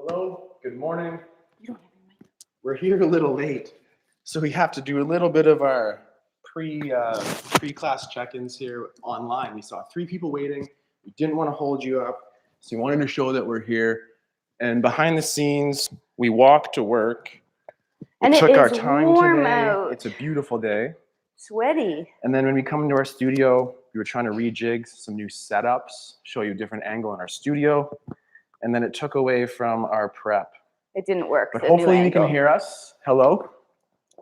Hello, good morning. We're here a little late, so we have to do a little bit of our pre-class check-ins here online. We saw 3 people waiting. We didn't want to hold you up, so we wanted to show that we're here. And behind the scenes, we walked to work. And took it our is time warm today. out. It's a beautiful day. Sweaty. And then when we come into our studio, we were trying to rejig some new setups, show you a different angle in our studio. And then it took away from our prep. It didn't work. But hopefully you can hear us. Hello.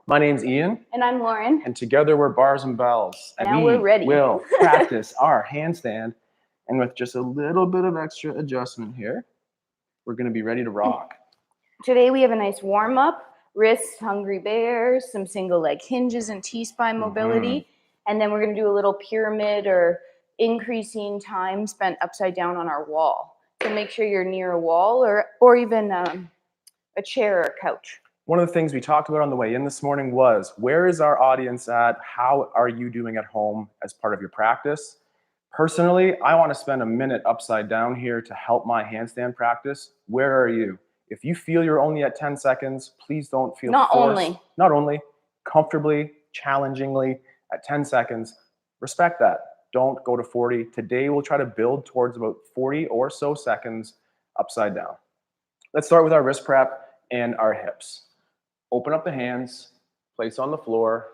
My name's Ian. And I'm Lauren. And together we're Bars and Bells. And now we're ready. We'll practice our handstand. And with just a little bit of extra adjustment here, we're going to be ready to rock. Today we have a nice warm-up. Wrists, hungry bears, some single leg hinges and T-spine mobility. And then we're going to do a little pyramid or increasing time spent upside down on our wall. So make sure you're near a wall or even a chair or a couch. One of the things we talked about on the way in this morning was, where is our audience at? How are you doing at home as part of your practice? Personally, I want to spend a minute upside down here to help my handstand practice. Where are you? If you feel you're only at 10 seconds, please don't feel forced. Not only, comfortably, challengingly at 10 seconds. Respect that. Don't go to 40. Today, we'll try to build towards about 40 or so seconds upside down. Let's start with our wrist prep and our hips. Open up the hands, place on the floor,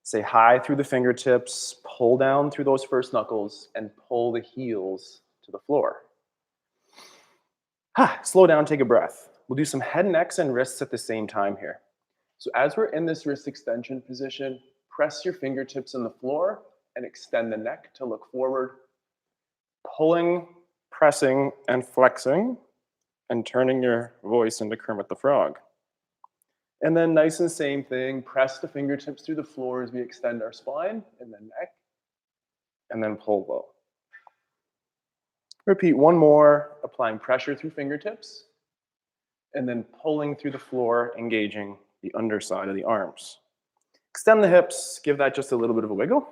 say hi through the fingertips, pull down through those first knuckles, and pull the heels to the floor. Slow down, take a breath. We'll do some head, necks, and wrists at the same time here. So as we're in this wrist extension position, press your fingertips on the floor and extend the neck to look forward. Pulling, pressing, and flexing, and turning your voice into Kermit the Frog. And then nice and same thing, press the fingertips through the floor as we extend our spine and the neck, and then pull low. Repeat one more, applying pressure through fingertips, and then pulling through the floor, engaging the underside of the arms. Extend the hips, give that just a little bit of a wiggle.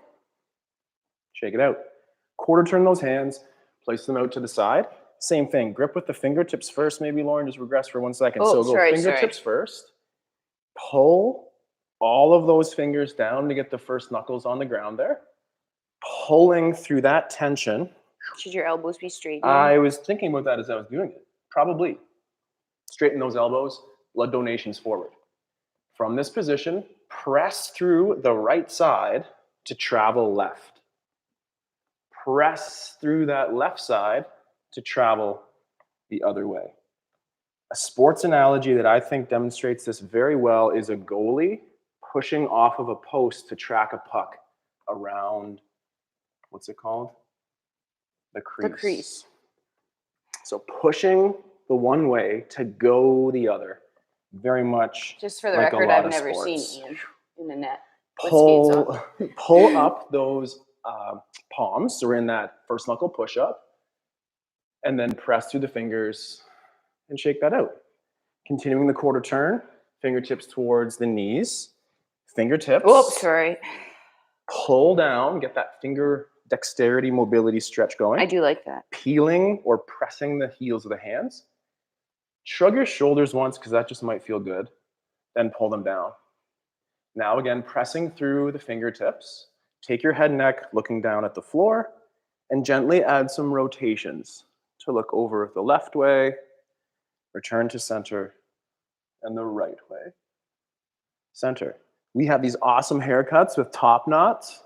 Shake it out. Quarter turn those hands, place them out to the side. Same thing, grip with the fingertips first. Maybe Lauren, just regress for 1 second. So go fingertips first. Pull all of those fingers down to get the first knuckles on the ground there. Pulling through that tension. Should your elbows be straight? I was thinking about that as I was doing it. Probably. Straighten those elbows, blood donations forward. From this position, press through the right side to travel left. Press through that left side to travel the other way. A sports analogy that I think demonstrates this very well is a goalie pushing off of a post to track a puck around, what's it called? The crease. The crease. So pushing the one way to go the other. Very much just for the like record, I've never seen Ian in the net. Pull up those palms. So we're in that first knuckle push up. And then press through the fingers and shake that out. Continuing the quarter turn, fingertips towards the knees. Fingertips. Oops, sorry. Pull down, get that finger dexterity, mobility stretch going. I do like that. Peeling or pressing the heels of the hands. Shrug your shoulders once because that just might feel good. Then pull them down. Now again, pressing through the fingertips. Take your head and neck looking down at the floor and gently add some rotations to look over the left way, return to center, and the right way. Center. We have these awesome haircuts with top knots,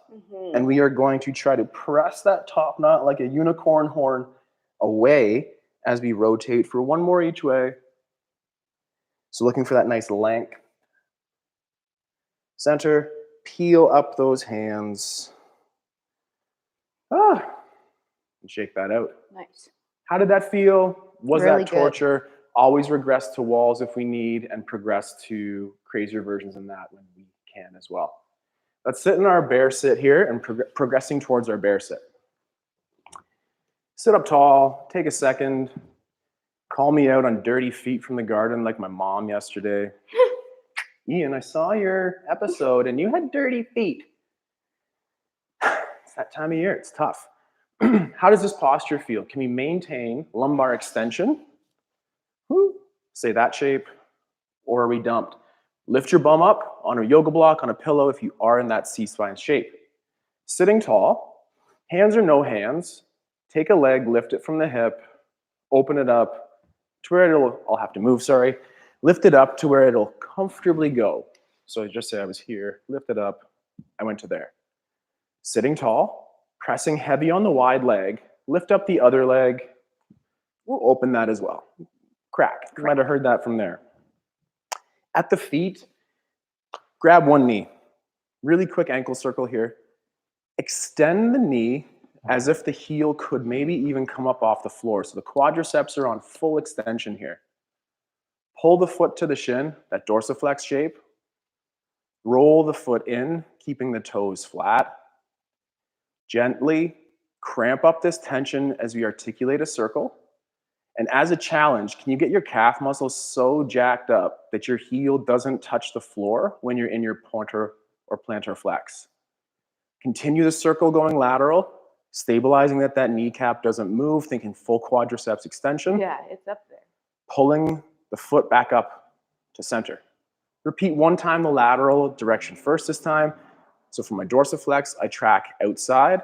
and we are going to try to press that top knot like a unicorn horn away as we rotate for one more each way. So looking for that nice length. Center, peel up those hands. And shake that out. Nice. How did that feel? Was really that torture? Good. Always regress to walls if we need and progress to crazier versions than that when we can as well. Let's sit in our bear sit here and progressing towards our bear sit. Sit up tall, take a second, call me out on dirty feet from the garden like my mom yesterday. Ian, I saw your episode and you had dirty feet. It's that time of year, it's tough. How does this posture feel? Can we maintain lumbar extension Woo. Say that shape. Or are we dumped? Lift your bum up on a yoga block, on a pillow if you are in that C-spine shape. Sitting tall, hands or no hands, take a leg, lift it from the hip, open it up to where I'll have to move, sorry. Lift it up to where it'll comfortably go. So just say I was here, lift it up, I went to there. Sitting tall, pressing heavy on the wide leg, lift up the other leg, we'll open that as well. Crack, you might have heard that from there. At the feet, grab one knee. Really quick ankle circle here. Extend the knee as if the heel could maybe even come up off the floor. So the quadriceps are on full extension here. Pull the foot to the shin, that dorsiflex shape. Roll the foot in, keeping the toes flat. Gently cramp up this tension as we articulate a circle. And as a challenge, can you get your calf muscles so jacked up that your heel doesn't touch the floor when you're in your pointer or plantar flex? Continue the circle going lateral, stabilizing that kneecap doesn't move, thinking full quadriceps extension. Yeah, it's up there. Pulling the foot back up to center. Repeat one time the lateral direction first this time. So for my dorsiflex, I track outside.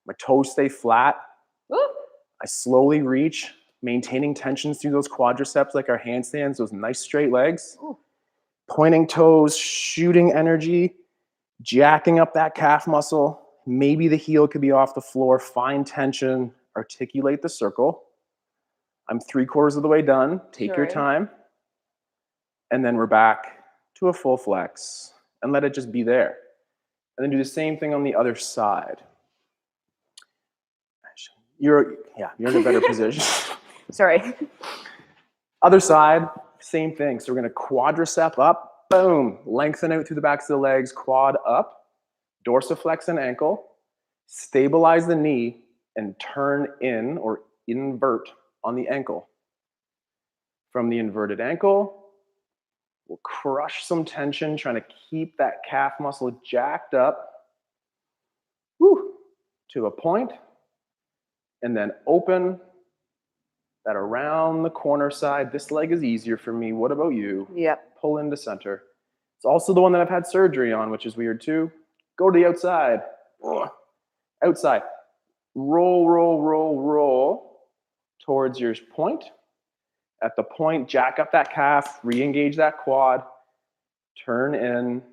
My toes stay flat. Woo. I slowly reach, maintaining tensions through those quadriceps like our handstands, those nice straight legs. Ooh. Pointing toes, shooting energy, jacking up that calf muscle. Maybe the heel could be off the floor. Find tension, articulate the circle. I'm 3/4 of the way done. Take your time. And then we're back to a full flex and let it just be there. And then do the same thing on the other side. You're in a better position. Sorry. Other side, same thing. So we're going to quadricep up, boom, lengthen out through the backs of the legs, quad up, dorsiflex and ankle, stabilize the knee, and turn in or invert on the ankle. From the inverted ankle, we'll crush some tension, trying to keep that calf muscle jacked up, to a point, and then open that around the corner side. This leg is easier for me. What about you? Yep. Pull into center. It's also the one that I've had surgery on, which is weird too. Go to the outside. Outside. Roll, roll, roll, roll towards your point. At the point, jack up that calf, re-engage that quad, turn in.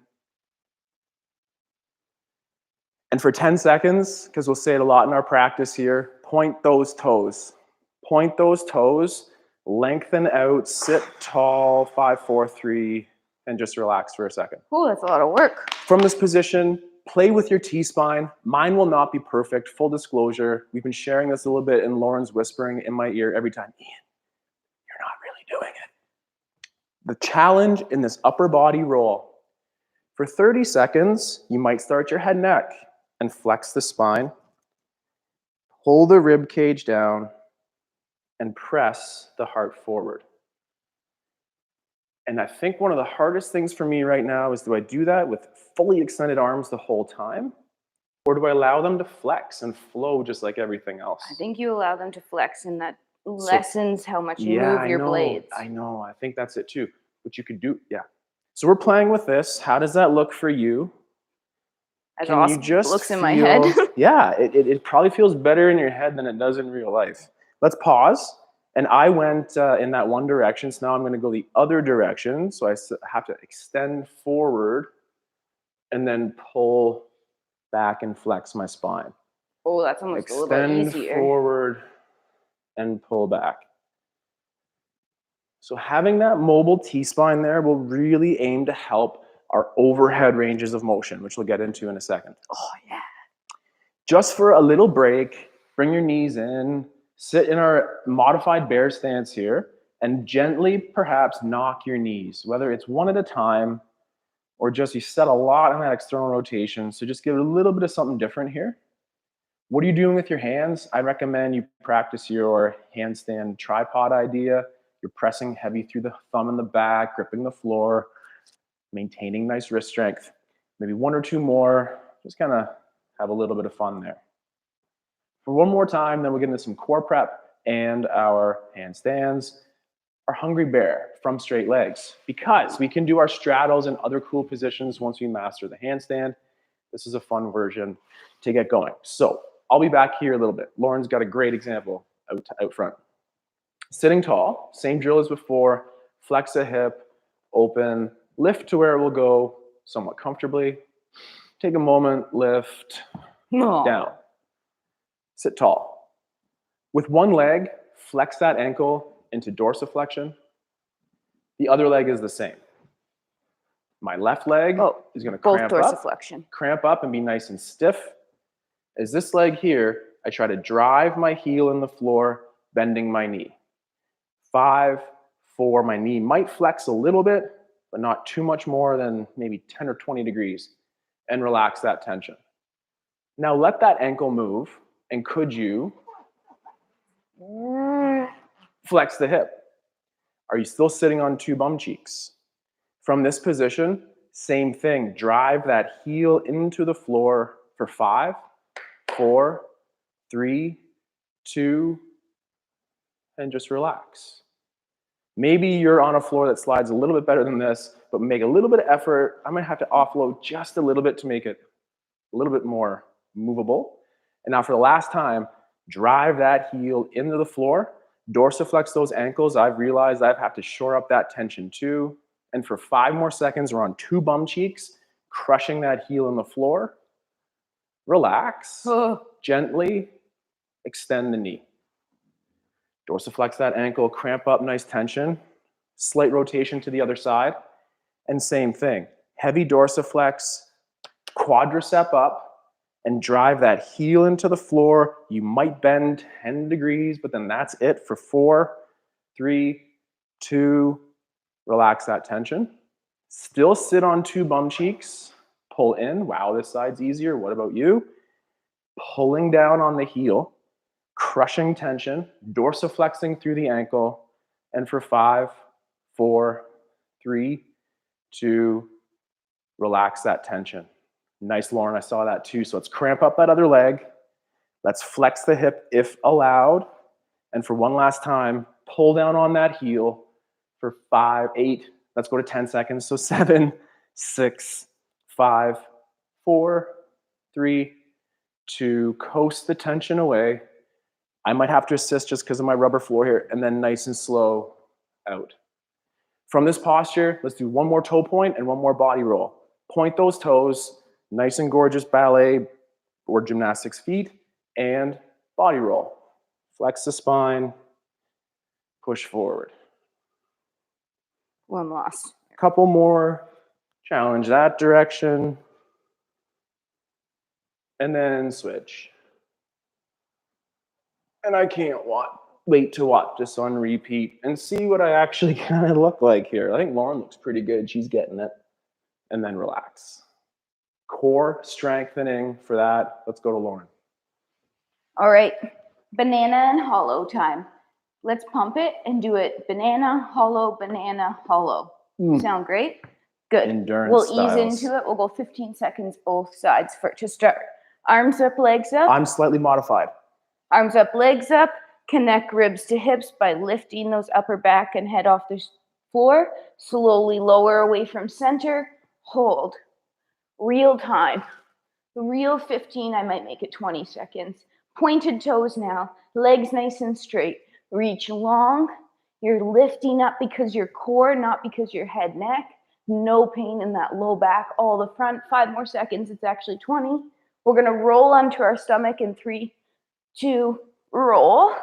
And for 10 seconds, because we'll say it a lot in our practice here, point those toes. Point those toes, lengthen out, sit tall, 5, 4, 3, and just relax for a second. Oh, that's a lot of work. From this position, play with your T-spine. Mine will not be perfect, full disclosure. We've been sharing this a little bit, and Lauren's whispering in my ear every time, Ian, you're not really doing it. The challenge in this upper body roll, for 30 seconds, you might start your head neck and flex the spine. Pull the rib cage down and press the heart forward. And I think one of the hardest things for me right now is, do I do that with fully extended arms the whole time? Or do I allow them to flex and flow just like everything else? I think you allow them to flex, and that lessens how much you move your blades. I know. I think that's it too. What you could do, So we're playing with this. How does that look for you? As Can awesome you just looks in my head. It probably feels better in your head than it does in real life. Let's pause. And I went in that one direction, so now I'm going to go the other direction. So I have to extend forward and then pull back and flex my spine. Oh, that's almost a little bit Extend easier. forward and pull back. So having that mobile T-spine there will really aim to help our overhead ranges of motion, which we'll get into in a second. Oh, yeah. Just for a little break, bring your knees in, sit in our modified bear stance here, and gently perhaps knock your knees, whether it's one at a time or just you set a lot on that external rotation. So just give it a little bit of something different here. What are you doing with your hands? I recommend you practice your handstand tripod idea. You're pressing heavy through the thumb in the back, gripping the floor, maintaining nice wrist strength. Maybe one or two more, just kind of have a little bit of fun there. For one more time, then we'll get into some core prep and our handstands. our hungry bear from straight legs, because we can do our straddles and other cool positions once we master the handstand. This is a fun version to get going. So I'll be back here a little bit. Lauren's got a great example out front. Sitting tall, same drill as before, flex a hip, open, lift to where it will go somewhat comfortably. Take a moment, lift, down. Sit tall. With one leg, flex that ankle into dorsiflexion. The other leg is the same. My left leg is going to cramp up and be nice and stiff. As this leg here, I try to drive my heel in the floor, bending my knee. 5, 4, my knee might flex a little bit, but not too much more than maybe 10 or 20 degrees, and relax that tension. Now let that ankle move, and could you flex the hip? Are you still sitting on 2 bum cheeks? From this position, same thing. Drive that heel into the floor for 5, 4, 3, 2, and just relax. Maybe you're on a floor that slides a little bit better than this, but make a little bit of effort. I might have to offload just a little bit to make it a little bit more movable. And now for the last time, drive that heel into the floor, dorsiflex those ankles. I've realized I have to shore up that tension too. And for 5 more seconds, we're on 2 bum cheeks, crushing that heel in the floor. Relax, gently extend the knee. Dorsiflex that ankle, cramp up, nice tension. Slight rotation to the other side. And same thing, heavy dorsiflex, quadricep up, and drive that heel into the floor. You might bend 10 degrees, but then that's it for 4, 3, 2, relax that tension. Still sit on 2 bum cheeks, pull in. Wow, this side's easier. What about you? Pulling down on the heel, crushing tension, dorsiflexing through the ankle, and for 5, 4, 3, 2, relax that tension. Nice, Lauren, I saw that too. So let's cramp up that other leg. Let's flex the hip if allowed. And for one last time, pull down on that heel for 5, 8, let's go to 10 seconds. So 7, 6, 5, 4, 3, 2, coast the tension away. I might have to assist just because of my rubber floor here, and then nice and slow out. From this posture, let's do 1 more toe point and 1 more body roll. Point those toes, nice and gorgeous ballet or gymnastics feet, and body roll. Flex the spine, push forward. 1 loss. A couple more, challenge that direction, and then switch. And I can't wait to watch this on repeat and see what I actually kind of look like here. I think Lauren looks pretty good. She's getting it. And then relax. Core strengthening for that. Let's go to Lauren. All right, banana and hollow time. Let's pump it and do it banana, hollow, banana, hollow. Sound great? Good. Endurance we'll styles. Ease into it. We'll go 15 seconds both sides to start. Arms up, legs up. I'm slightly modified. Arms up, legs up. Connect ribs to hips by lifting those upper back and head off the floor. Slowly lower away from center. Hold. Real time. Real 15, I might make it 20 seconds. Pointed toes now. Legs nice and straight. Reach long. You're lifting up because your core, not because your head, neck. No pain in that low back, all the front. 5 more seconds, it's actually 20. We're gonna roll onto our stomach in 3, 2, roll.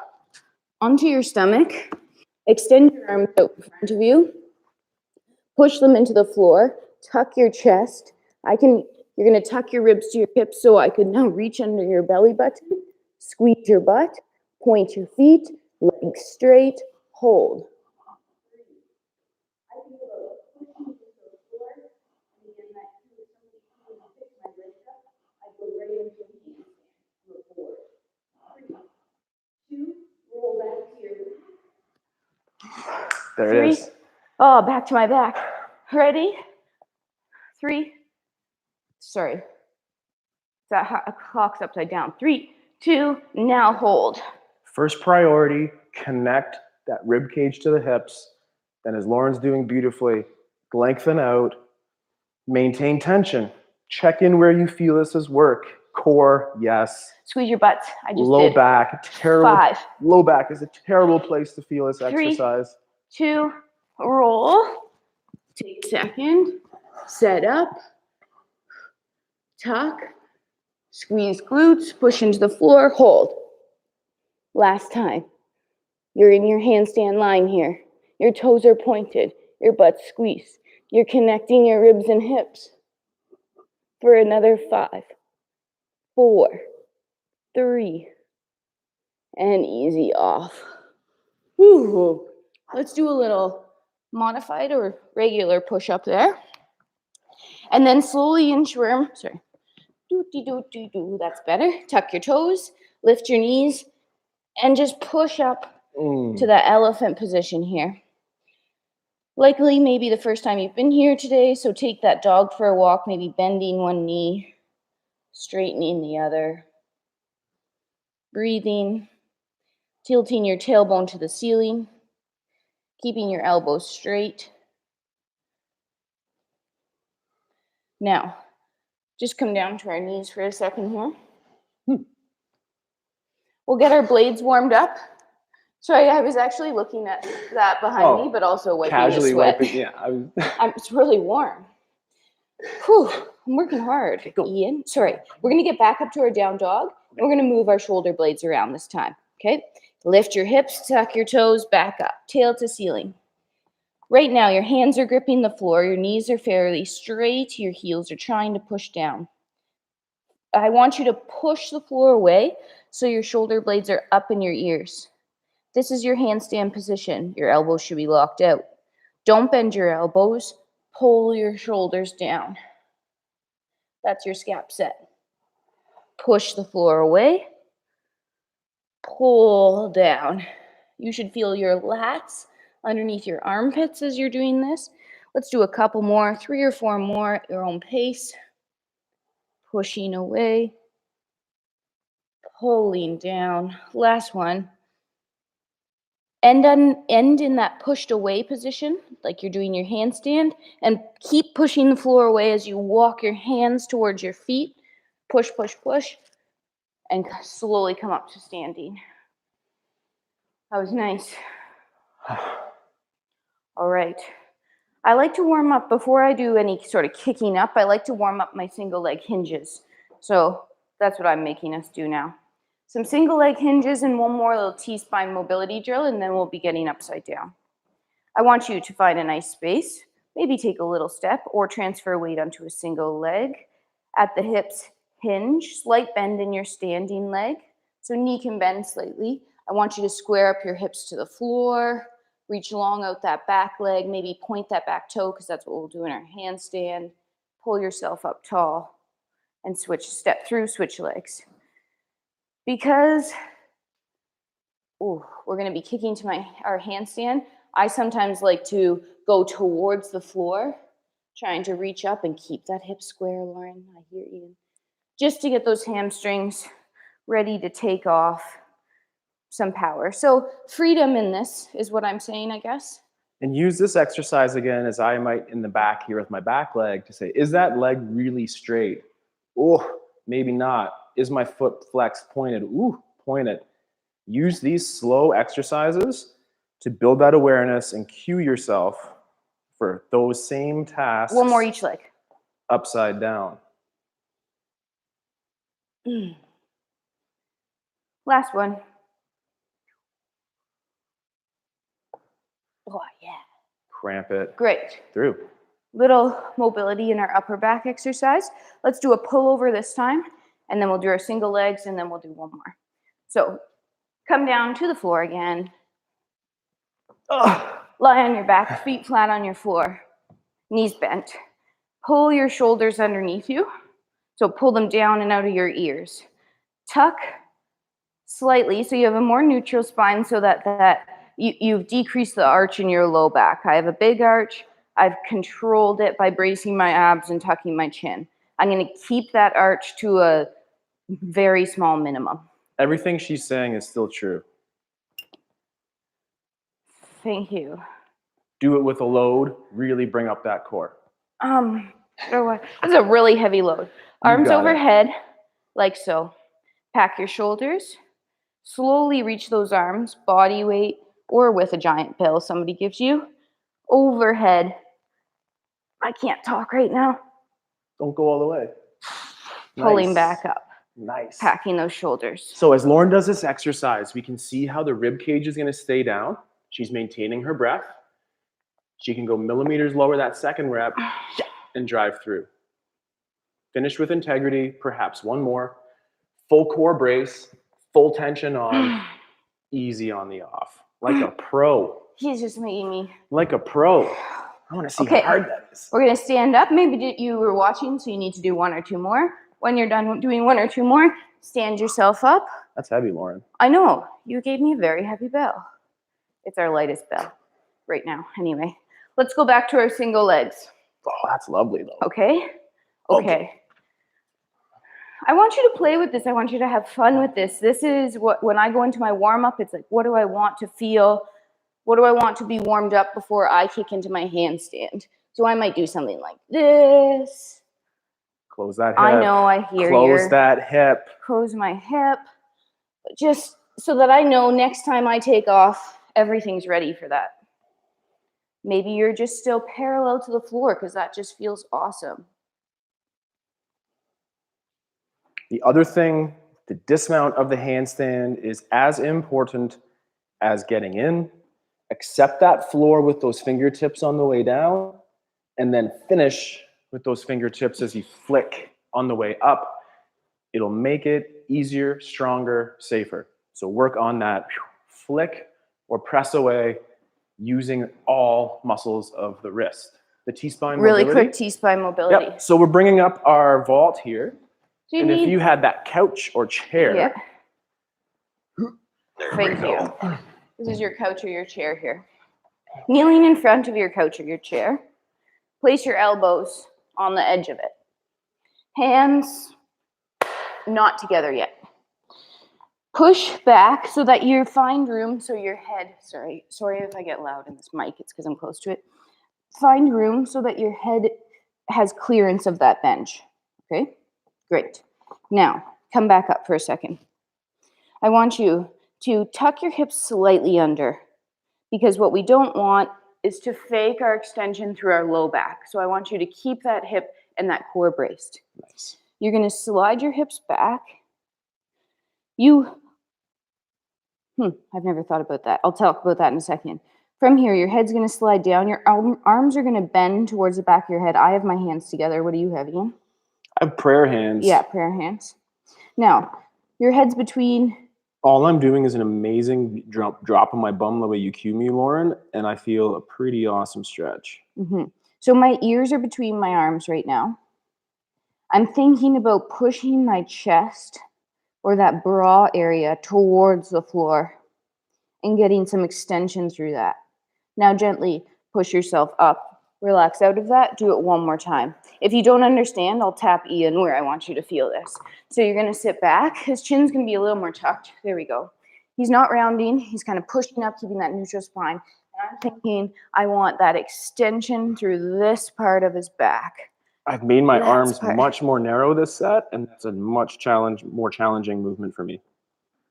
Onto your stomach. Extend your arms out in front of you. Push them into the floor. Tuck your chest. You're gonna tuck your ribs to your hips so I could now reach under your belly button. Squeeze your butt. Point your feet. Legs straight. Hold. There it is. Oh, back to my back. Ready? 3. Sorry. That clock's upside down. 3, 2, now hold. First priority, connect that rib cage to the hips. Then as Lauren's doing beautifully, lengthen out, maintain tension. Check in where you feel this is work. Core, yes. Squeeze your butts. I just Low did. back, terrible. 5. Low back is a terrible place to feel this 3, exercise. 2, roll. Take a second. Set up. Tuck. Squeeze glutes. Push into the floor. Hold. Last time. You're in your handstand line here. Your toes are pointed. Your butt's squeezed. You're connecting your ribs and hips. For another 5, 4, 3, and easy off. Woo. Let's do a little modified or regular push-up there. And then slowly inchworm, sorry. That's better. Tuck your toes, lift your knees, and just push up to that elephant position here. Likely maybe the first time you've been here today, so take that dog for a walk, maybe bending one knee, straightening the other. Breathing, tilting your tailbone to the ceiling, keeping your elbows straight. Now, just come down to our knees for a second here. We'll get our blades warmed up. Sorry, I was actually looking at that behind me, but also wiping casually the sweat. wiping, yeah. It's really warm. Whew, I'm working hard, Ian. Sorry, we're gonna get back up to our down dog, and we're gonna move our shoulder blades around this time, okay? Lift your hips, tuck your toes, back up, tail to ceiling. Right now, your hands are gripping the floor, your knees are fairly straight, your heels are trying to push down. I want you to push the floor away so your shoulder blades are up in your ears. This is your handstand position. Your elbows should be locked out. Don't bend your elbows. Pull your shoulders down. That's your scap set. Push the floor away. Pull down. You should feel your lats underneath your armpits as you're doing this. Let's do a couple more, 3 or 4 more at your own pace. Pushing away. Pulling down. Last one. End in that pushed away position, like you're doing your handstand, and keep pushing the floor away as you walk your hands towards your feet. Push, push, push, and slowly come up to standing. That was nice. All right. I like to warm up before I do any sort of kicking up. I like to warm up my single leg hinges. So that's what I'm making us do now. Some single leg hinges and one more little T-spine mobility drill, and then we'll be getting upside down. I want you to find a nice space, maybe take a little step or transfer weight onto a single leg. At the hips, hinge, slight bend in your standing leg, so knee can bend slightly. I want you to square up your hips to the floor, reach long out that back leg, maybe point that back toe because that's what we'll do in our handstand. Pull yourself up tall and switch, step through, switch legs. Because we're going to be kicking to our handstand, I sometimes like to go towards the floor, trying to reach up and keep that hip square, Lauren. I hear you. Just to get those hamstrings ready to take off some power. So freedom in this is what I'm saying, I guess. And use this exercise again as I might in the back here with my back leg to say, is that leg really straight? Oh, maybe not. Is my foot flexed, pointed? Ooh, pointed. Use these slow exercises to build that awareness and cue yourself for those same tasks. One more each leg. Upside down. Last one. Oh, yeah. Cramp it. Great. Through. Little mobility in our upper back exercise. Let's do a pullover this time, and then we'll do our single legs, and then we'll do one more. So come down to the floor again. Lie on your back, feet flat on your floor, knees bent. Pull your shoulders underneath you. So pull them down and out of your ears. Tuck slightly so you have a more neutral spine so that you've decreased the arch in your low back. I have a big arch. I've controlled it by bracing my abs and tucking my chin. I'm going to keep that arch to a very small minimum. Everything she's saying is still true. Thank you. Do it with a load. Really bring up that core. That's a really heavy load. Arms got it. overhead, like so. Pack your shoulders. Slowly reach those arms, body weight, or with a giant pill somebody gives you. Overhead. I can't talk right now. Don't go all the way. Pulling Nice. back up. Nice. Packing those shoulders. So as Lauren does this exercise, we can see how the rib cage is going to stay down. She's maintaining her breath. She can go millimeters lower that second rep and drive through. Finish with integrity, perhaps one more. Full core brace, full tension on, easy on the off. Like a pro. He's just making me. Like a pro. I want to see how hard that is. We're going to stand up. Maybe you were watching, so you need to do one or two more. When you're done doing one or two more, stand yourself up. That's heavy, Lauren. I know. You gave me a very heavy bell. It's our lightest bell right now. Anyway, let's go back to our single legs. Oh, that's lovely, though. Okay. I want you to play with this. I want you to have fun with this. This is what, when I go into my warm-up, it's like, what do I want to feel? What do I want to be warmed up before I kick into my handstand? So I might do something like this. Close that hip. I know, I hear you. Close that hip. Close my hip. Just so that I know next time I take off, everything's ready for that. Maybe you're just still parallel to the floor because that just feels awesome. The other thing, the dismount of the handstand is as important as getting in. Accept that floor with those fingertips on the way down, and then finish with those fingertips as you flick on the way up. It'll make it easier, stronger, safer. So work on that flick or press away using all muscles of the wrist. The T-spine mobility. Really quick T-spine mobility. Yep. So we're bringing up our vault here. So if you had that couch or chair. Yeah. Thank you. This is your couch or your chair here. Kneeling in front of your couch or your chair. Place your elbows on the edge of it. Hands not together yet. Push back so that you find room so your head, sorry if I get loud in this mic, it's because I'm close to it. Find room so that your head has clearance of that bench. Okay? Great. Now, come back up for a second. I want you to tuck your hips slightly under because what we don't want is to fake our extension through our low back. So I want you to keep that hip and that core braced. Nice. You're going to slide your hips back. I've never thought about that. I'll talk about that in a second. From here, your head's going to slide down. Your arms are going to bend towards the back of your head. I have my hands together. What do you have, Ian? I have prayer hands. Yeah, prayer hands. Now, your head's between. All I'm doing is an amazing drop on my bum the way you cue me, Lauren, and I feel a pretty awesome stretch. Mm-hmm. So my ears are between my arms right now. I'm thinking about pushing my chest or that bra area towards the floor and getting some extension through that. Now gently push yourself up, relax out of that, do it one more time. If you don't understand, I'll tap Ian where I want you to feel this. So you're gonna sit back, his chin's gonna be a little more tucked, there we go. He's not rounding, he's kind of pushing up, keeping that neutral spine. And I'm thinking, I want that extension through this part of his back. I've made my arms much more narrow this set, and that's a much more challenging movement for me.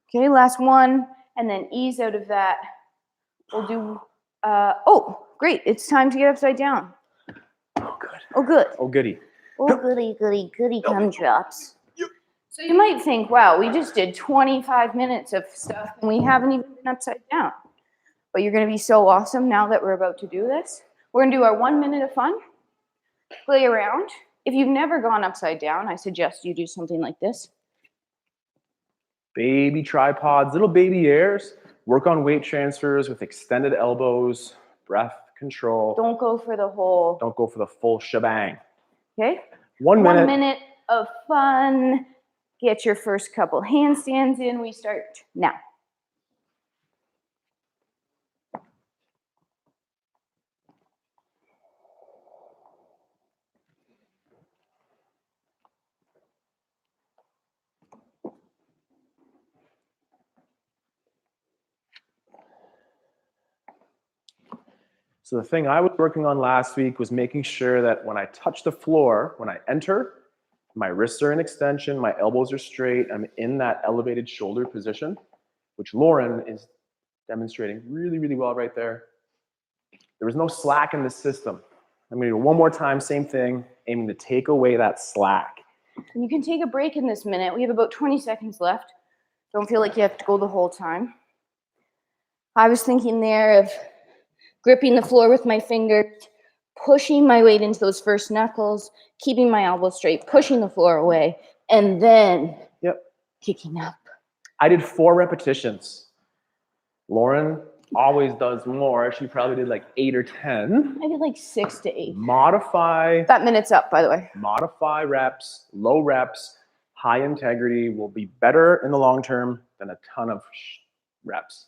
Okay, last one, and then ease out of that. We'll do, great, it's time to get upside down. Oh, good. Oh, good. Oh, goody. Oh, goody, gumdrops. So you might think, wow, we just did 25 minutes of stuff, and we haven't even been upside down. But you're gonna be so awesome now that we're about to do this. We're gonna do our 1 minute of fun. Play around. If you've never gone upside down, I suggest you do something like this. Baby tripods, little baby airs. Work on weight transfers with extended elbows, breath control. Don't go for the whole. Don't go for the full shebang. Okay? 1 minute. 1 minute of fun. Get your first couple handstands in. We start now. So the thing I was working on last week was making sure that when I touch the floor, when I enter, my wrists are in extension, my elbows are straight, I'm in that elevated shoulder position, which Lauren is demonstrating really, really well right there. There was no slack in the system. I'm gonna do it one more time, same thing, aiming to take away that slack. You can take a break in this minute. We have about 20 seconds left. Don't feel like you have to go the whole time. I was thinking there of gripping the floor with my fingers, pushing my weight into those first knuckles, keeping my elbows straight, pushing the floor away, and then kicking up. I did 4 repetitions. Lauren always does more. She probably did like 8 or 10. I did like 6 to 8. Modify. That minute's up, by the way. Modify reps, low reps, high integrity will be better in the long term than a ton of reps.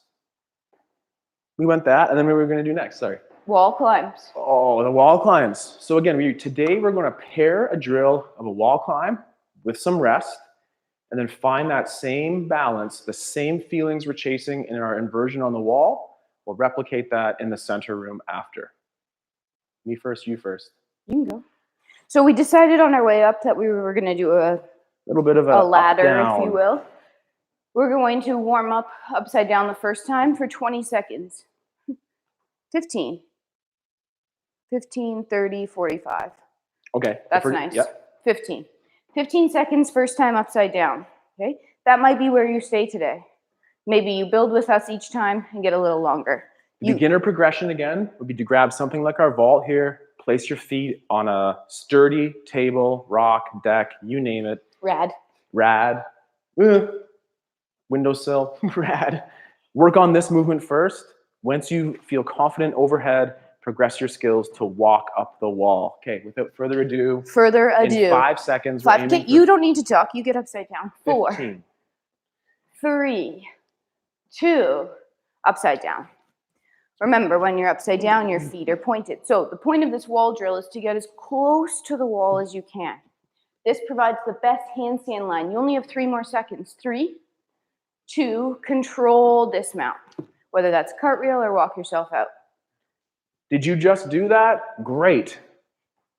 We went that, and then we were going to do next. Sorry. Wall climbs. Oh, the wall climbs. So again, today we're going to pair a drill of a wall climb with some rest, and then find that same balance, the same feelings we're chasing in our inversion on the wall. We'll replicate that in the center room after. Me first, you first. You can go. So we decided on our way up that we were going to do a little bit of a ladder, if you will. We're going to warm up upside down the first time for 20 seconds. 15, 30, 45. Okay. That's nice. Yep. 15. 15 seconds first time upside down. Okay. That might be where you stay today. Maybe you build with us each time and get a little longer. Beginner progression again would be to grab something like our vault here, place your feet on a sturdy table, rock, deck, you name it. Rad. Windowsill. Rad. Work on this movement first. Once you feel confident overhead, progress your skills to walk up the wall. Okay, without further ado. In 5 seconds. You don't need to talk. You get upside down. 4, 15. 3, 2, upside down. Remember, when you're upside down, your feet are pointed. So the point of this wall drill is to get as close to the wall as you can. This provides the best handstand line. You only have 3 more seconds. 3, 2, control dismount. Whether that's cartwheel or walk yourself out. Did you just do that? Great.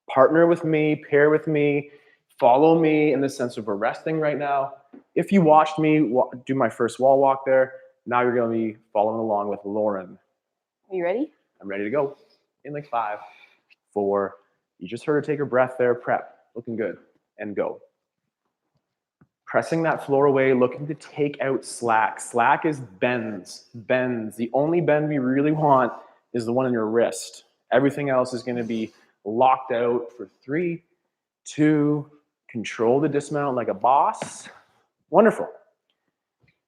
Partner with me, pair with me, follow me in the sense of we're resting right now. If you watched me do my first wall walk there, now you're going to be following along with Lauren. Are you ready? I'm ready to go. In like 5, 4. You just heard her take her breath there. Prep. Looking good. And go. Pressing that floor away, looking to take out slack. Slack is bends. The only bend we really want is the one in your wrist. Everything else is going to be locked out for 3, 2, control the dismount like a boss. Wonderful.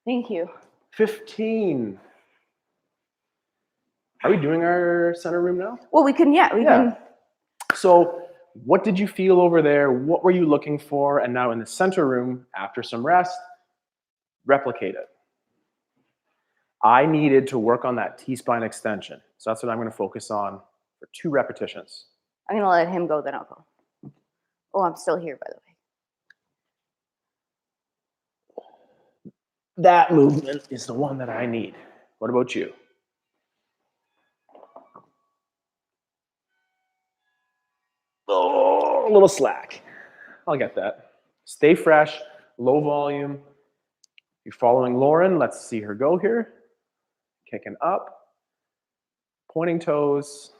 Thank you. 15. Are we doing our center room now? Well, we can. So what did you feel over there? What were you looking for? And now in the center room, after some rest, replicate it. I needed to work on that T-spine extension. So that's what I'm going to focus on for 2 repetitions. I'm going to let him go, then I'll go. Oh, I'm still here, by the way. That movement is the one that I need. What about you? Oh, a little slack. I'll get that. Stay fresh, low volume. You're following Lauren. Let's see her go here. Kicking up, pointing toes.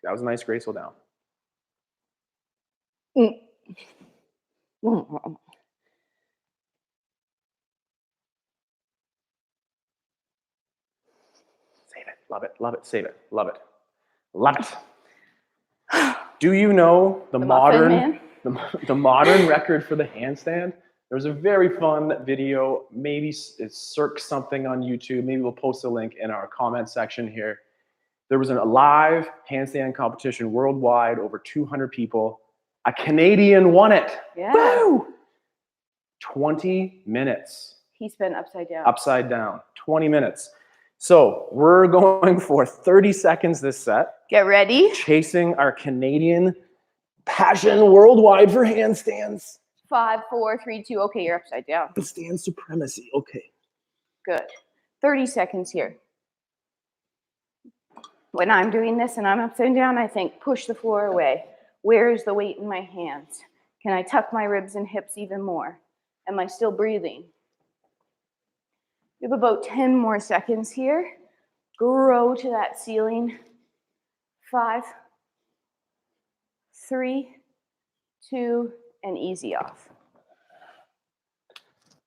That was a nice graceful down. Save it. Love it. Love it. Save it. Love it. Love it. Do you know the modern record for the handstand? There was a very fun video. Maybe it's Cirque something on YouTube. Maybe we'll post a link in our comment section here. There was a live handstand competition worldwide, over 200 people. A Canadian won it. Yeah. Woo! 20 minutes. He's been upside down. Upside down. 20 minutes. So we're going for 30 seconds this set. Get ready. Chasing our Canadian passion worldwide for handstands. 5, 4, 3, 2. Okay, you're upside down. Stand supremacy. Okay. Good. 30 seconds here. When I'm doing this and I'm upside down, I think, push the floor away. Where is the weight in my hands? Can I tuck my ribs and hips even more? Am I still breathing? We have about 10 more seconds here. Grow to that ceiling. 5, 3, 2, and easy off.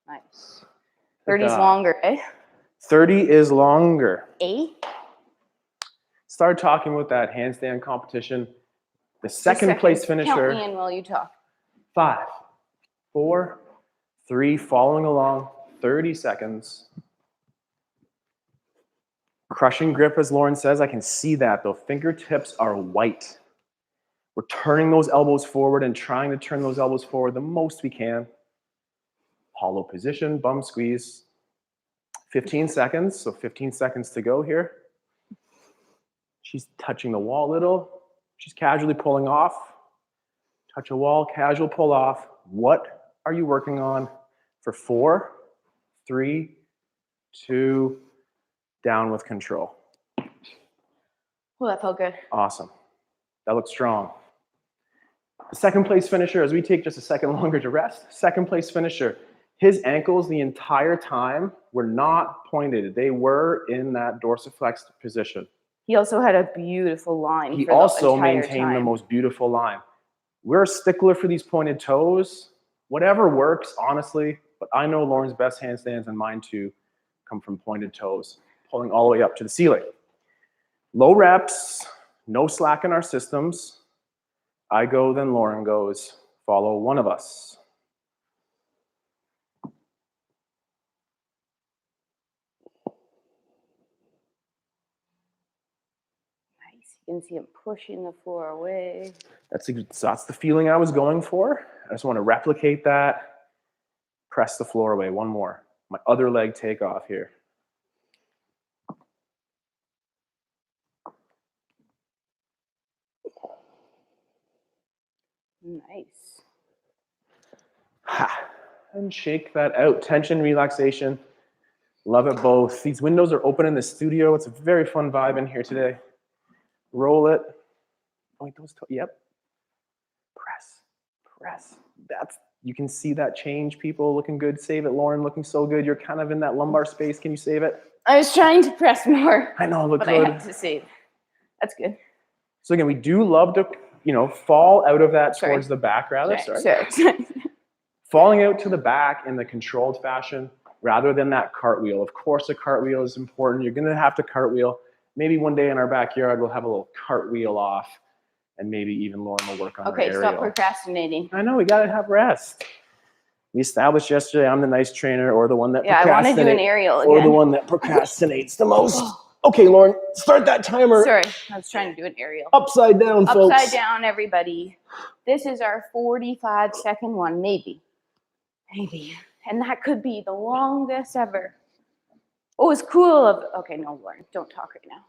Nice. 30's longer, eh? 30 is longer. 8. Start talking about that handstand competition. The second place finisher. Count me in while you talk. 5, 4, 3, following along, 30 seconds. Crushing grip, as Lauren says, I can see that though. Fingertips are white. We're turning those elbows forward and trying to turn those elbows forward the most we can. Hollow position, bum squeeze. 15 seconds, so 15 seconds to go here. She's touching the wall a little. She's casually pulling off. Touch a wall, casual pull off. What are you working on for 4, 3, 2, down with control? Oh, that felt good. Awesome. That looks strong. The second place finisher, as we take just a second longer to rest, second place finisher, his ankles the entire time were not pointed. They were in that dorsiflexed position. He also had a beautiful line. He for the also entire maintained time. the most beautiful line. We're a stickler for these pointed toes. Whatever works, honestly, but I know Lauren's best handstands and mine too come from pointed toes, pulling all the way up to the ceiling. Low reps, no slack in our systems. I go, then Lauren goes. Follow one of us. Nice. You can see him pushing the floor away. That's the feeling I was going for. I just want to replicate that. Press the floor away. One more. My other leg take off here. Nice. And shake that out. Tension, relaxation. Love it both. These windows are open in the studio. It's a very fun vibe in here today. Roll it. Point those toes. Yep. Press. Press. You can see that change. People looking good. Save it. Lauren looking so good. You're kind of in that lumbar space. Can you save it? I was trying to press more. I know. Look but good. I had to save. That's good. So again, we do love to, fall out of that towards the back rather. Sorry. Falling out to the back in the controlled fashion rather than that cartwheel. Of course, a cartwheel is important. You're going to have to cartwheel. Maybe one day in our backyard, we'll have a little cartwheel off, and maybe even Lauren will work on her aerial. Stop procrastinating. I know, we got to have rest. We established yesterday I'm the nice trainer or the one that procrastinates. I want to do an aerial again. Or the one that procrastinates the most. Okay, Lauren, start that timer. Sorry, I was trying to do an aerial. Upside down, folks. Upside down, everybody. This is our 45-second one, maybe. And that could be the longest ever. Oh, it's cool. Okay, no, Lauren, don't talk right now.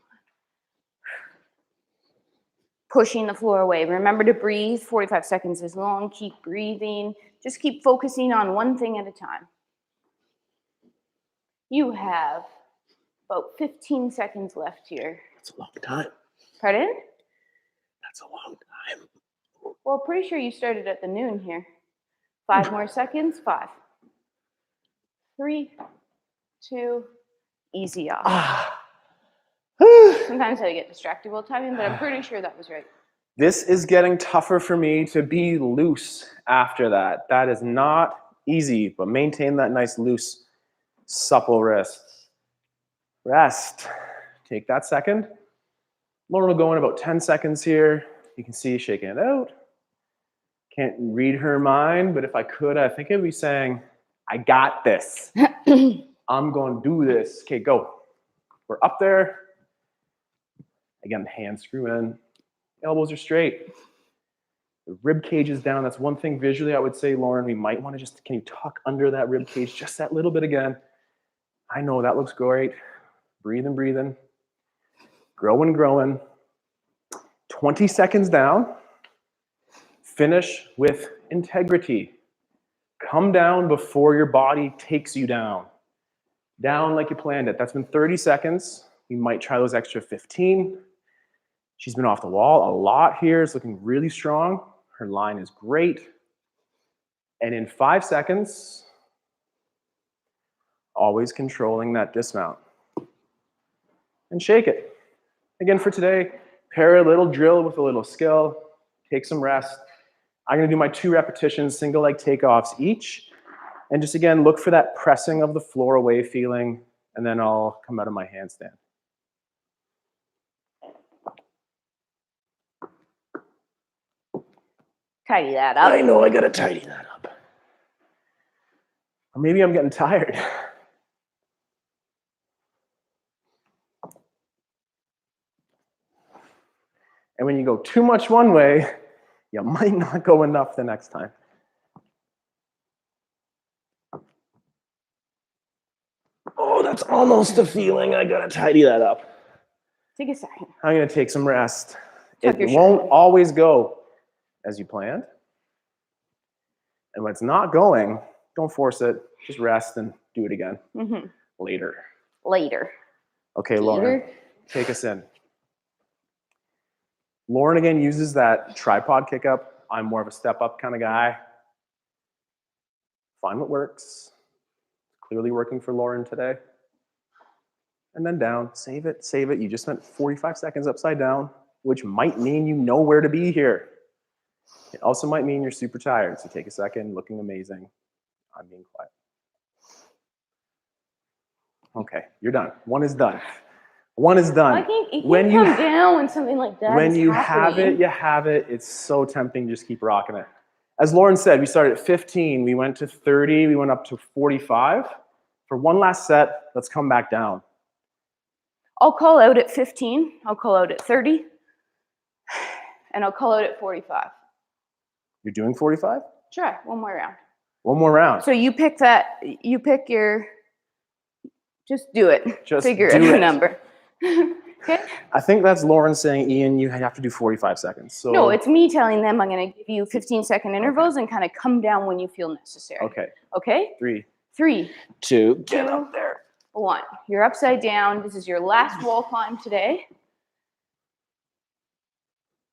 Pushing the floor away. Remember to breathe. 45 seconds is long. Keep breathing. Just keep focusing on one thing at a time. You have about 15 seconds left here. That's a long time. Pardon? That's a long time. Well, pretty sure you started at the noon here. 5 more seconds. 5, 3, 2, easy off. Sometimes I get distracted while timing, but I'm pretty sure that was right. This is getting tougher for me to be loose after that. That is not easy, but maintain that nice, loose, supple wrist. Rest. Take that second. Lauren will go in about 10 seconds here. You can see shaking it out. Can't read her mind, but if I could, I think I'd be saying, I got this. I'm going to do this. Okay, go. We're up there. Again, hand screw in. Elbows are straight. The rib cage is down. That's one thing visually I would say, Lauren, we might want to can you tuck under that rib cage just that little bit again? I know that looks great. Breathing, breathing. Growing, growing. 20 seconds down. Finish with integrity. Come down before your body takes you down. Down like you planned it. That's been 30 seconds. You might try those extra 15. She's been off the wall a lot here. It's looking really strong. Her line is great. And in 5 seconds, always controlling that dismount. And shake it. Again, for today, pair a little drill with a little skill. Take some rest. I'm going to do my 2 repetitions, single leg takeoffs each. And just again, look for that pressing of the floor away feeling. And then I'll come out of my handstand. Tidy that up. I know I got to tidy that up. Or maybe I'm getting tired. And when you go too much one way, you might not go enough the next time. Oh, that's almost the feeling. I gotta tidy that up. Take a second. I'm gonna take some rest. Tuck It your won't shirt. always go as you planned. And when it's not going, don't force it. Just rest and do it again later. Later. Okay, Lauren, take us in. Lauren again uses that tripod kick up. I'm more of a step up kind of guy. Find what works. Clearly working for Lauren today. And then down, save it, save it. You just spent 45 seconds upside down, which might mean you know where to be here. It also might mean you're super tired. So take a second, looking amazing. I'm being quiet. Okay, you're done. One is done. One is done. It can come down when something like that When is you happening. have it, you have it. It's so tempting to just keep rocking it. As Lauren said, we started at 15. We went to 30. We went up to 45. For one last set, let's come back down. I'll call out at 15. I'll call out at 30. And I'll call out at 45. You're doing 45? Try one more round. One more round. So you pick that. You pick your. Just do it. Just figure do out a it. number. Okay. I think that's Lauren saying, Ian, you have to do 45 seconds. So No, it's me telling them I'm going to give you 15-second intervals and kind of come down when you feel necessary. okay. Okay? 3, 3, 2, get 2, up there. 1. You're upside down. This is your last wall climb today.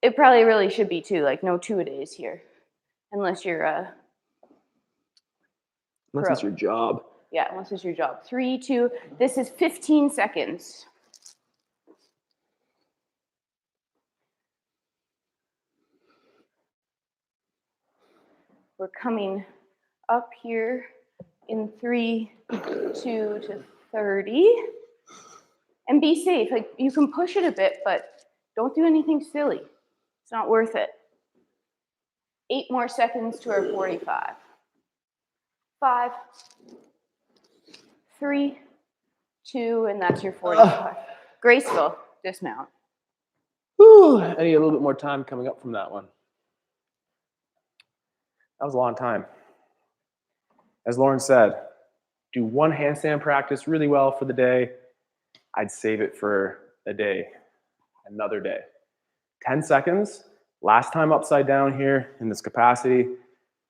It probably really should be 2, like no 2-a-days here. Unless you're Unless it's your job. yeah, unless it's your job. 3, 2. This is 15 seconds. We're coming up here in 3, 2 to 30. And be safe. Like you can push it a bit, but don't do anything silly. It's not worth it. 8 more seconds to our 45. 5, 3, 2, and that's your 45. Graceful dismount. Whew, I need a little bit more time coming up from that one. That was a long time. As Lauren said, do one handstand practice really well for the day. I'd save it for a day, another day. 10 seconds, last time upside down here in this capacity,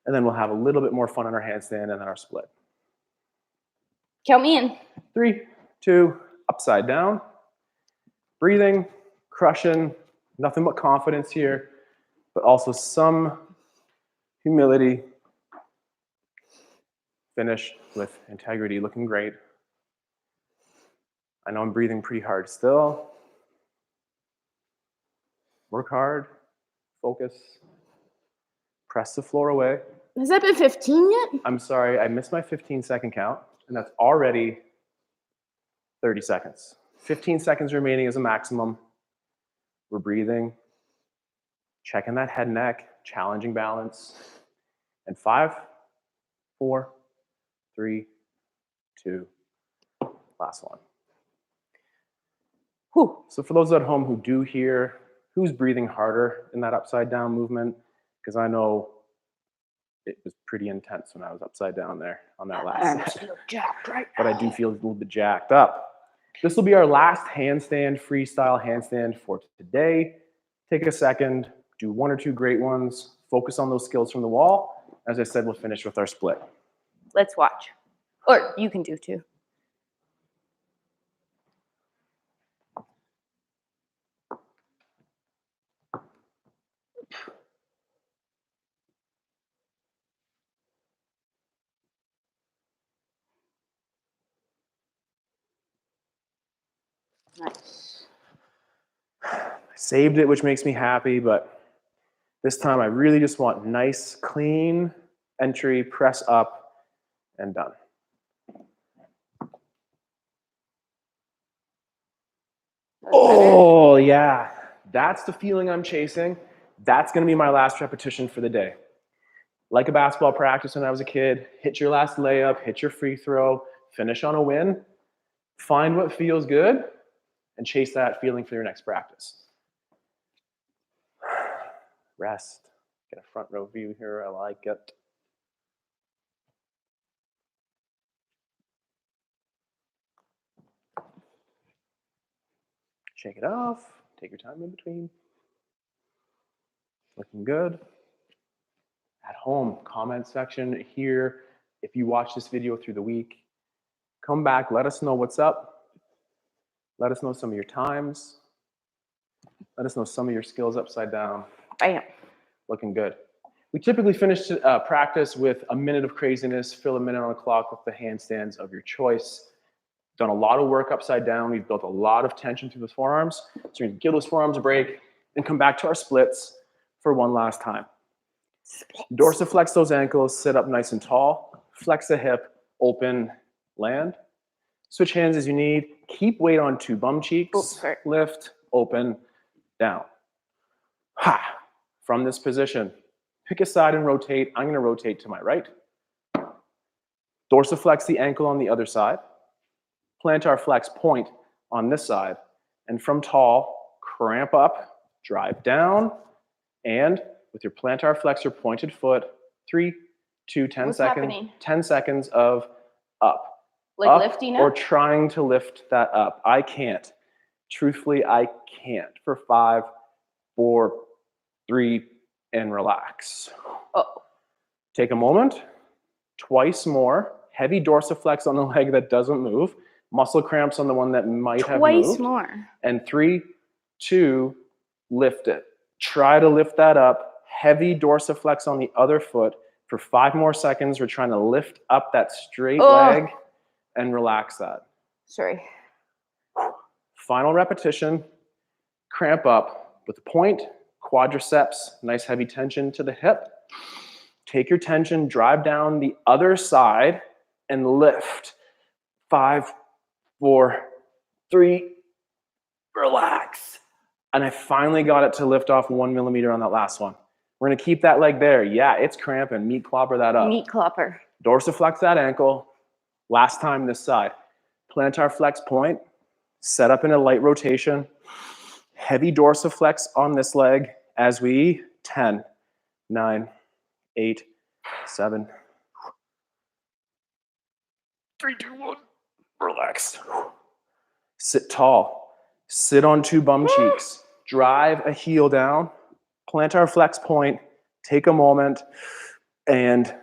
and then we'll have a little bit more fun on our handstand and then our split. Count me in. 3, 2, upside down. Breathing, crushing, nothing but confidence here, but also some humility. Finish with integrity, looking great. I know I'm breathing pretty hard still. Work hard, focus, press the floor away. Has that been 15 yet? I'm sorry, I missed my 15-second count, and that's already 30 seconds. 15 seconds remaining is a maximum. We're breathing, checking that head, neck, challenging balance. And 5, 4, 3, 2, last one. Whew. So for those at home who do hear, who's breathing harder in that upside down movement? Because I know it was pretty intense when I was upside down there on that last set. Jacked right But I do feel a little bit jacked up. This will be our last handstand, freestyle handstand for today. Take a second, do 1 or 2 great ones, focus on those skills from the wall. As I said, we'll finish with our split. Let's watch. Or you can do too. Nice. I saved it, which makes me happy, but this time I really just want nice, clean entry, press up, and done. Oh, yeah. That's the feeling I'm chasing. That's going to be my last repetition for the day. Like a basketball practice when I was a kid, hit your last layup, hit your free throw, finish on a win, find what feels good, and chase that feeling for your next practice. Rest. Get a front row view here. I like it. Shake it off. Take your time in between. Looking good. At home, comment section here. If you watch this video through the week, come back, let us know what's up. Let us know some of your times. Let us know some of your skills upside down. Bam. Looking good. We typically finish practice with a minute of craziness, fill a minute on the clock with the handstands of your choice. Done a lot of work upside down. We've built a lot of tension through the forearms. So we're gonna give those forearms a break and come back to our splits for one last time. Dorsiflex those ankles, sit up nice and tall, flex the hip, open, land. Switch hands as you need. Keep weight on two bum cheeks. Lift, open, down. Ha! From this position, pick a side and rotate. I'm gonna rotate to my right. Dorsiflex the ankle on the other side. Plantar flex point on this side. And from tall, cramp up, drive down, and with your plantar flexor pointed foot, 3, 2, 10 What's seconds. happening? 10 seconds of up. Like up lifting up? or trying to lift that up. I can't. Truthfully, I can't. For 5, 4, 3, and relax. Oh. Take a moment. Twice more. Heavy dorsiflex on the leg that doesn't move. Muscle cramps on the one that might have moved. Twice more. And 3, 2, lift it. Try to lift that up. Heavy dorsiflex on the other foot. For 5 more seconds, we're trying to lift up that straight leg and relax that. Sorry. Final repetition. Cramp up with the point, quadriceps, nice heavy tension to the hip. Take your tension, drive down the other side, and lift. 5, 4, 3, relax. And I finally got it to lift off 1 millimeter on that last one. We're gonna keep that leg there. Yeah, it's cramping. Meat clopper that up. Meat clopper. Dorsiflex that ankle. Last time this side. Plantar flex point. Set up in a light rotation. Heavy dorsiflex on this leg as we 10, 9, 8, 7, 3, 2, 1. Relax. Sit tall. Sit on two bum cheeks. Drive a heel down. Plantar flex point. Take a moment. And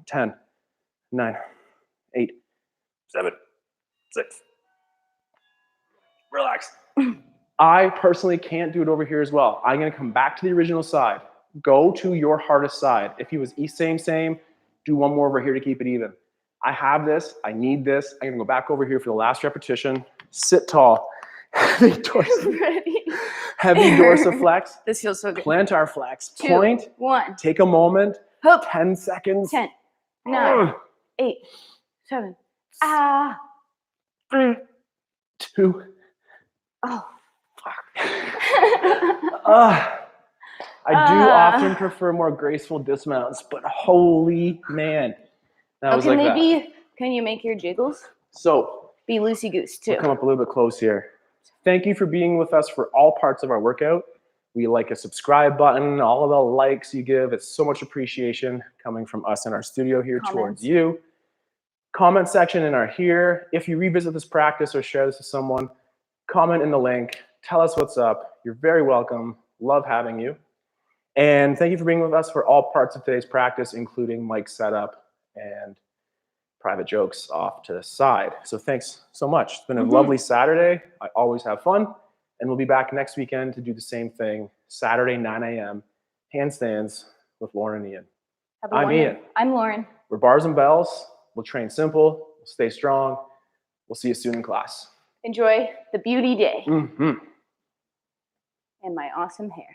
10, 9, 8, 7, 6. Relax. I personally can't do it over here as well. I'm going to come back to the original side. Go to your hardest side. If he was same, do one more over here to keep it even. I have this. I need this. I'm going to go back over here for the last repetition. Sit tall. Heavy dorsiflex. This feels so good. Plantar flex. 2, Point. 1. Take a moment. Hook. 10 seconds. 10, 9, 8, 7. 3, 2. Oh. I do often prefer more graceful dismounts, but holy man, that was like that. Can you make your jiggles? So be loosey-goose too. We'll come up a little bit close here. Thank you for being with us for all parts of our workout. We like a subscribe button, all of the likes you give. It's so much appreciation coming from us in our studio here towards you. Comment section in our here. If you revisit this practice or share this with someone, comment in the link. Tell us what's up. You're very welcome. Love having you. And thank you for being with us for all parts of today's practice, including mic setup and private jokes off to the side. So thanks so much. It's been a lovely Saturday. I always have fun. And we'll be back next weekend to do the same thing. Saturday, 9 a.m. Handstands with Lauren and Ian. I'm Ian. I'm Lauren. We're Bars and Bells. We'll train simple. We'll stay strong. We'll see you soon in class. enjoy the beauty day Mm-hmm. and my awesome hair.